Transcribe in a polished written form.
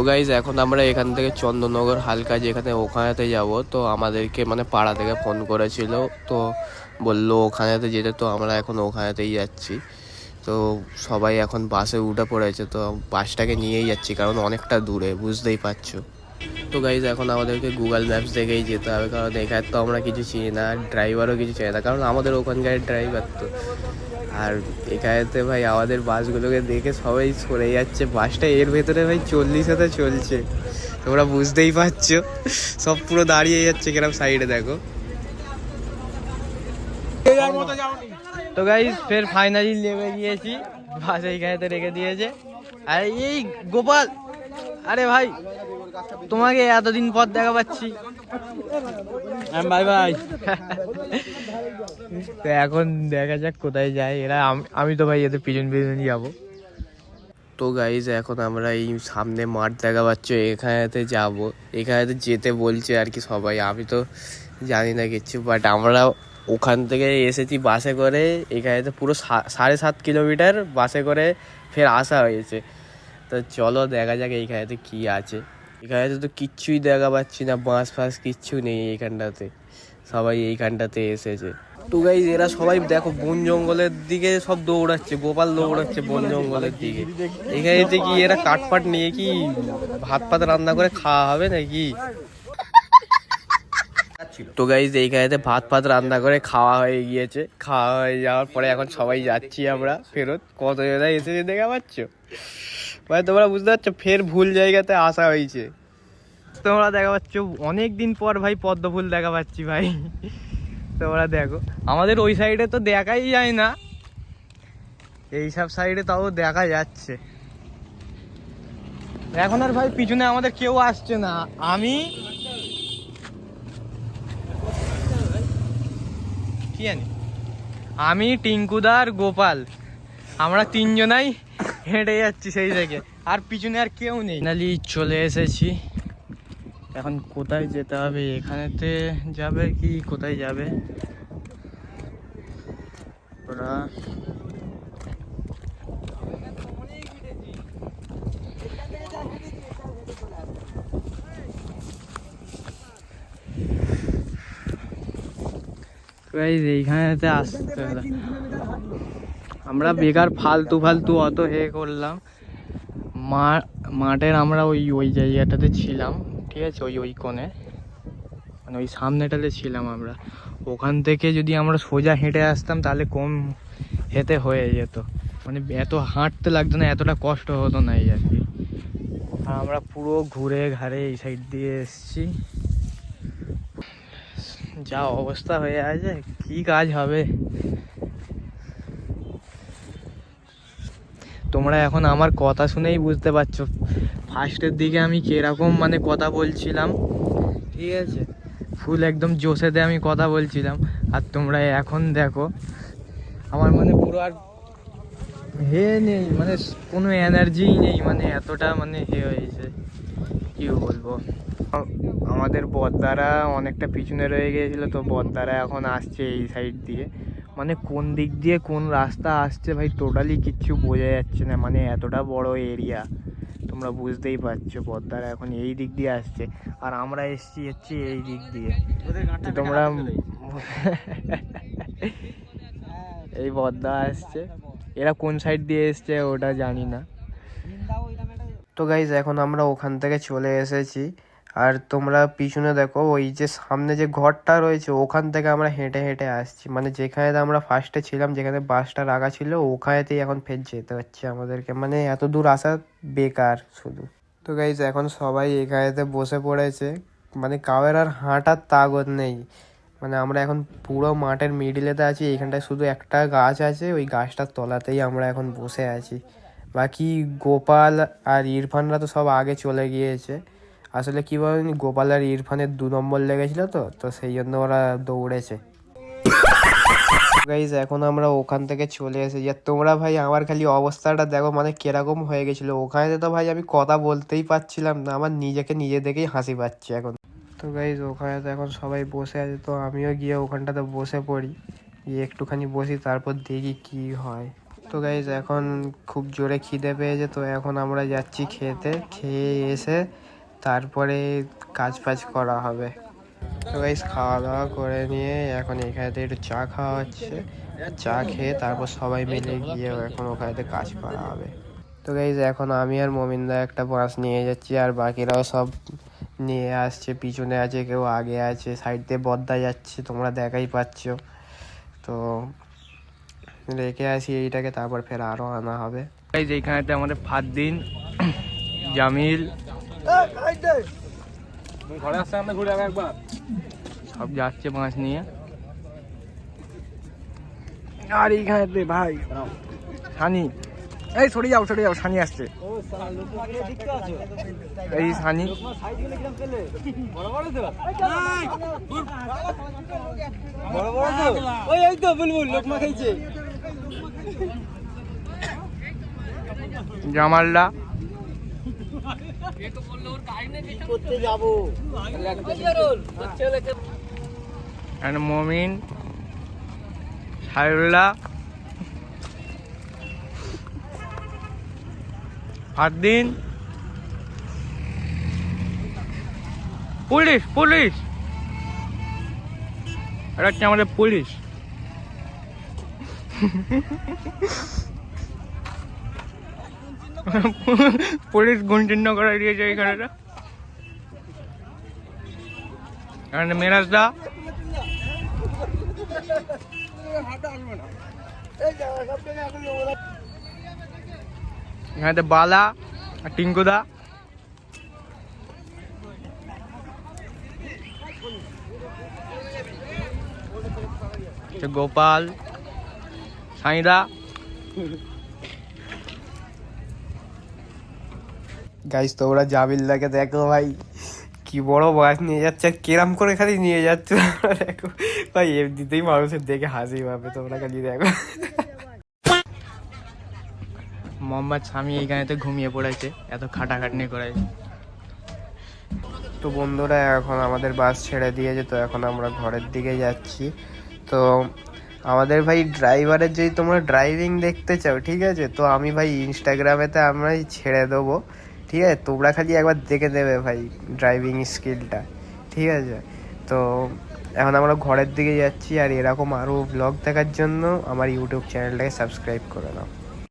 তো গাইজ এখন আমরা এখান থেকে চন্দননগর হালকা যেখানে ওখানেতে যাব। তো আমাদেরকে মানে পাড়া থেকে ফোন করেছিল, তো বললো ওখানেতে যেতে। তো আমরা এখন ওখানেতেই যাচ্ছি। তো সবাই এখন বাসে উঠে পড়েছে, তো বাসটাকে নিয়েই যাচ্ছি কারণ অনেকটা দূরে, বুঝতেই পারছো। তো গাইজ এখন আমাদেরকে গুগল ম্যাপস দেখেই যেতে হবে, কারণ এখানে তো আমরা কিছু চিনি না, ড্রাইভারও কিছু চিনি না, কারণ আমাদের ওখানকার ড্রাইভার তো। আর এখানেতে ভাই আমাদের বাসগুলোকে দেখে সবাই সরে যাচ্ছে। বাসটা এর ভেতরে ভাই 40-এ চলছে, তোমরা বুঝতেই পারছো। সব পুরো দাঁড়িয়ে যাচ্ছে কিরম সাইডে দেখো। তো গাইজ ফের ফাইনালি নেমে গিয়েছি, বাস এইখানেতে রেখে দিয়েছে। আর এই গোপাল, আরে ভাই তোমাকে এতদিন পর দেখা পাচ্ছি। Bye bye. তো এখন দেখা যাক কোথায় যায় এরা। আমি তো ভাই এদের পিছন পিছন যাবো। তো গাইজ এখন আমরা এই সামনে মাঠ দেখা পাচ্ছি, এখানেতে যাব। এখানেতে যেতে বলছে আর কি সবাই, আমি তো জানি না কিচ্ছু। বাট আমরা ওখান থেকে এসেছি বাসে করে, এখানেতে পুরো 7.5 কিলোমিটার বাসে করে ফের আসা হয়েছে। তো চলো দেখা যাক এইখানেতে কি আছে। এখানেতে তো কিচ্ছুই দেখা পাচ্ছি না, বাস ফাস কিচ্ছু নেই এইখানটাতে। সবাই এইখানটাতে এসেছে। তো গাইজ এরা সবাই দেখো বন জঙ্গলের দিকে সব দৌড়াচ্ছে, গোপাল দৌড়াচ্ছে বন জঙ্গলের দিকে। এখানে কি এরা কাঠপাট নিয়ে কি ভাত ফাত রান্না করে খাওয়া হবে নাকি? তো গাইজ এইখানেতে ভাত ফাত রান্না করে খাওয়া হয়ে গিয়েছে। খাওয়া হয়ে যাওয়ার পরে এখন সবাই যাচ্ছি আমরা ফেরত। কতজনা এসেছে দেখা পাচ্ছ ভাই, তোমরা বুঝতে পারছো ফের ভুল জায়গাতে আসা হয়েছে। তোমরা দেখা পাচ্ছ অনেক দিন পর ভাই পদ্ম ফুল দেখা পাচ্ছি ভাই। তোমরা দেখো আমাদের ওই সাইডে তো দেখাই যায় না, এইসব সাইডে তাও দেখা যাচ্ছে। এখন আর ভাই পিছনে আমাদের কেউ আসছে না। আমি কি জানি, আমি টিঙ্কুদার গোপাল, আমরা তিনজনাই হেঁটে যাচ্ছি সেই থেকে, আর পিছনে আর কেউ নেই। ফাইনালি চলে এসেছি। এখন কোথায় যেতে হবে? এখানেতে যাবে কি কোথায় যাবে ওরা? এইখানেতে আসতে হবে। আমরা বেকার ফালতু ফালতু অত হে করলাম। মাঠের আমরা ওই জায়গাটাতে ছিলাম, ঠিক আছে, ওই কোণে, মানে ওই সামনেটাতে ছিলাম আমরা। ওখান থেকে যদি আমরা সোজা হেঁটে আসতাম তাহলে কম হেঁটে হয়ে যেত, মানে এত হাঁটতে লাগতো না, এতটা কষ্ট হতো না এই আর কি। আর আমরা পুরো ঘুরে ঘাড়ে এই সাইড দিয়ে এসছি। যা অবস্থা হয়ে আছে, কি কাজ হবে? তোমরা এখন আমার কথা শুনেই বুঝতে পারছো ফার্স্টের দিকে আমি কিরকম মানে কথা বলছিলাম, ঠিক আছে, ফুল একদম জোশেতে আমি কথা বলছিলাম। আর তোমরা এখন দেখো আমার মানে পুরো আর হে নেই, মানে কোনো এনার্জিই নেই, মানে এতটা মানে হে হয়েছে কি বলবো। আমাদের বদ্দারা অনেকটা পিছনে রয়ে গিয়েছিল, তো বদ্দারা এখন আসছে এই সাইড দিয়ে। মানে কোন দিক দিয়ে কোন রাস্তা আসছে ভাই টোটালি কিচ্ছু বোঝা যাচ্ছে না, মানে এতটা বড় এরিয়া, তোমরা বুঝতেই পারছো। বদ্দারা এখন এই দিক দিয়ে আসছে আর আমরা এসছি হচ্ছে এই দিক দিয়ে। তোমরা এই বদ্দা আসছে, এরা কোন সাইড দিয়ে এসছে ওটা জানি না। তো গাইজ এখন আমরা ওখান থেকে চলে এসেছি। আর তোমরা পিছনে দেখো ওই যে সামনে যে ঘরটা রয়েছে ওখান থেকে আমরা হেঁটে হেঁটে আসছি, মানে যেখানে আমরা ফার্স্টে ছিলাম, যেখানে বাসটা রাখা ছিল ওখানেতেই এখন ফের যেতে হচ্ছে আমাদেরকে, মানে এত দূর আসা বেকার শুধু। তো গাইজ এখন সবাই এখানেতে বসে পড়েছে, মানে কারোর আর হাঁটার তাগদ নেই। মানে আমরা এখন পুরো মাঠের মিডিলেতে আছি, এইখানটায় শুধু একটা গাছ আছে, ওই গাছটার তলাতেই আমরা এখন বসে আছি। বাকি গোপাল আর ইরফানরা তো সব আগে চলে গিয়েছে। আসলে কী বলেনি, গোপাল আর ইরফানের 2 নম্বর লেগেছিলো, তো সেই জন্য ওরা দৌড়েছে। গাইজ এখন আমরা ওখান থেকে চলে এসেছি। আর তোমরা ভাই আমার খালি অবস্থাটা দেখো, মানে কিরকম হয়ে গেছিলো ওখানে। তো ভাই আমি কথা বলতেই পারছিলাম না, আমার নিজেকে নিজে দেখেই হাসি পাচ্ছে এখন। তো গাইজ ওখানে তো এখন সবাই বসে আছে, তো আমিও গিয়ে ওখানটাতে বসে পড়ি, গিয়ে একটুখানি বসি, তারপর দেখি কি হয়। তো গাইজ এখন খুব জোরে খিদে পেয়েছে, তো এখন আমরা যাচ্ছি খেতে, খেয়ে এসে তারপরে কাজ ফাজ করা হবে। তো গাইজ খাওয়া দাওয়া করে নিয়ে এখন এখানেতে একটু চা খাওয়া হচ্ছে, চা খেয়ে তারপর সবাই মিলে গিয়ে এখন ওখানেতে কাজ করা হবে। তো গাইজ এখন আমি আর মমিনদা একটা বাঁশ নিয়ে যাচ্ছি, আর বাকিরাও সব নিয়ে আসছে, পিছনে আছে, কেউ আগে আছে, সাইড দিয়ে বদ্দা যাচ্ছে, তোমরা দেখাই পাচ্ছ। তো রেখে আসি এইটাকে, তারপর ফের আরও আনা হবে। গাইজ এইখানেতে আমাদের ফারদিন, জামিল ঘরে আসছে, আমরা ঘুরে একবার সব যাচ্ছে মাছ নিয়ে। আর এইখানেতে ভাই সানি, এই সরে যাও সানি আসছে, এই সানি। জামালদা মমিন, সাইরুল্লাহ, ফারদিন, পুলিশ এটা হচ্ছে আমাদের পুলিশ। পুলিশ গুণ চিহ্ন করে দিয়েছে এইখানেটা। এখানে মেরাজদা, এখানে বালা আর টিঙ্কুদা, গোপাল, সাইদা। গাইস তোমরা জামিলদাকে দেখো ভাই, কি বড় মাছ নিয়ে যাচ্ছে, আর কিরম করে খালি নিয়ে যাচ্ছে দেখো ভাই, এমনিতেই মানুষের দেখে হাসি পাবে, তোমরা খালি দেখো। মোহাম্মদ স্বামী এইখানেতে ঘুমিয়ে পড়েছে, এত খাটাখাটনি করে। তো বন্ধুরা এখন আমাদের বাস ছেড়ে দিয়েছে, তো এখন আমরা ঘরের দিকে যাচ্ছি। তো আমাদের ভাই ড্রাইভারের যদি তোমরা ড্রাইভিং দেখতে চাও, ঠিক আছে, তো আমি ভাই ইনস্টাগ্রামেতে আমরা ছেড়ে দেবো, ঠিক আছে, তোমরা খালি একবার দেখে দেবে ভাই ড্রাইভিং স্কিলটা, ঠিক আছে। তো এখন আমরা ঘরের দিকে যাচ্ছি, আর এরকম আরও ব্লগ দেখার জন্য আমার ইউটিউব চ্যানেলটাকে সাবস্ক্রাইব করে নাও।